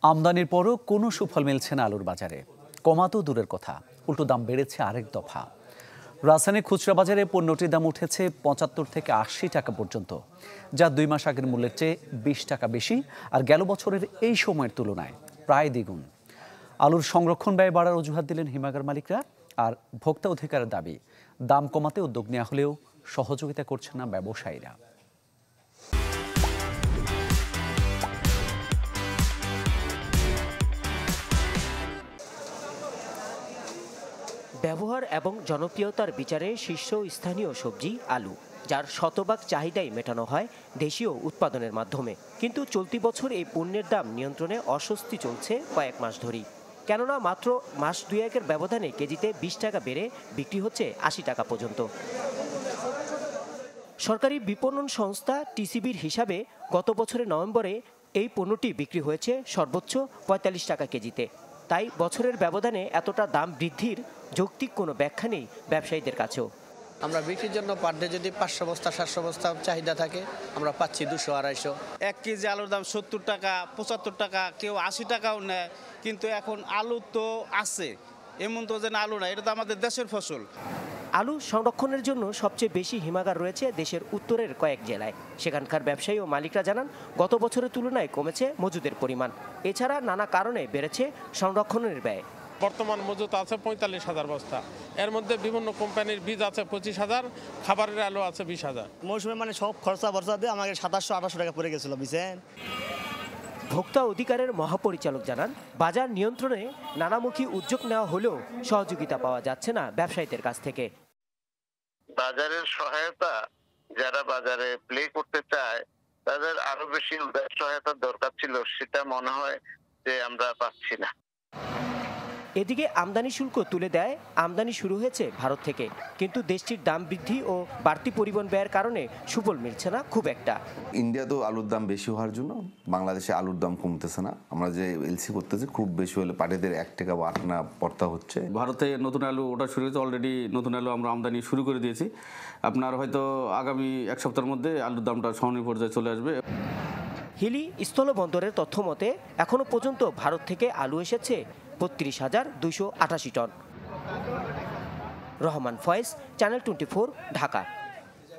আমদানির পরও কোনো সুফল মিলছে না আলুর বাজারে। কমাতো দূরের কথা, উল্টো দাম বেড়েছে আরেক দফা। রাজধানীর খুচরা বাজারে পণ্যটির দাম উঠেছে ৭৫ থেকে ৮০ টাকা পর্যন্ত, যা ২ মাস আগের মূল্যের চেয়ে ২০ টাকা বেশি, আর গেল বছরের এই সময়ের তুলনায় প্রায় দ্বিগুণ। আলুর সংরক্ষণ ব্যয় বাড়ার অজুহাত দিলেন হিমাগার মালিকরা, আর ভোক্তা অধিকারের দাবি দাম কমাতে উদ্যোগ নেওয়া হলেও সহযোগিতা করছেন না ব্যবসায়ীরা। ব্যবহার এবং জনপ্রিয়তার বিচারে শীর্ষস্থানীয় সবজি আলু, যার শতভাগ চাহিদাই মেটানো হয় দেশীয় উৎপাদনের মাধ্যমে। কিন্তু চলতি বছর এই পণ্যের দাম নিয়ন্ত্রণে অস্বস্তি চলছে কয়েক মাস ধরেই। কেননা মাত্র মাস দুয়েকের ব্যবধানে কেজিতে ২০ টাকা বেড়ে বিক্রি হচ্ছে ৮০ টাকা পর্যন্ত। সরকারি বিপণন সংস্থা টিসিবির হিসাবে গত বছরের নভেম্বরে এই পণ্যটি বিক্রি হয়েছে সর্বোচ্চ ৪৫ টাকা কেজিতে। তাই বছরের ব্যবধানে এতটা দাম বৃদ্ধির যৌক্তিক কোনো ব্যাখ্যা নেই ব্যবসায়ীদের কাছেও। আমরা বিক্রির জন্য পার ডে যদি ৫০০ বস্তা ৭০০ বস্তা চাহিদা থাকে, আমরা পাচ্ছি ২০০-২৫০। ১ কেজি আলুর দাম ৭০ টাকা, ৭৫ টাকা, কেউ ৮০ টাকাও নেয়। কিন্তু এখন আলু তো আছে, এমন তো যে আলু না, এটা তো আমাদের দেশের ফসল। আলু সংরক্ষণের জন্য সবচেয়ে বেশি হিমাগার রয়েছে দেশের উত্তরের কয়েক জেলায়। সেখানকার ব্যবসায়ী ও মালিকরা জানান, গত বছরের তুলনায় কমেছে মজুদের পরিমাণ। এছাড়া নানা কারণে বেড়েছে সংরক্ষণের ব্যয়। বর্তমান মজুত আছে ৪৫,০০০ বস্তা, এর মধ্যে বিভিন্ন কোম্পানির বীজ আছে ২৫,০০০, খাবারের আলু আছে ২০,০০০। মৌসুমে মানে সব খরচা বর্চা দিয়ে আমাকে ২৭০০-২৮০০ টাকা পড়ে গেছিল বুঝছেন। ভোক্তা অধিকারের মহাপরিচালক জানান, বাজার নিয়ন্ত্রণে নানামুখী উদ্যোগ নেওয়া হলেও সহযোগিতা পাওয়া যাচ্ছে না ব্যবসায়ীদের কাছ থেকে। বাজারের সহায়তা, যারা বাজারে প্লে করতে চায় তাদের আরো বেশি সহায়তার দরকার ছিল, সেটা মনে হয় যে আমরা পাচ্ছি না। এদিকে আমদানি শুল্ক তুলে দেয় আমদানি শুরু হয়েছে ভারত থেকে, কিন্তু দেশটির দাম বৃদ্ধি ও বাড়তি পরিবহন ব্যয়ের কারণে সুফল মিলছে না খুব একটা। ইন্ডিয়াতেও আলুর দাম বেশি হওয়ার জন্য বাংলাদেশে আলুর দাম কমতেছে না। আমরা যে এলসি করতেছি, খুব বেশি হলে পাটেদের ১ টাকা বা ৮ আনা পড়তা হচ্ছে। ভারতে নতুন আলু ওটা শুরু হয়েছে, অলরেডি নতুন আলু আমরা আমদানি শুরু করে দিয়েছি। আপনার হয়তো আগামী ১ সপ্তাহের মধ্যে আলুর দামটা সহনীয় পর্যায়ে চলে আসবে। হিলি স্থলবন্দরের তথ্য মতে এখনো পর্যন্ত ভারত থেকে আলু এসেছে ৩২,২৮৮ টন। রহমান ফয়েজ, চ্যানেল 24, ঢাকা।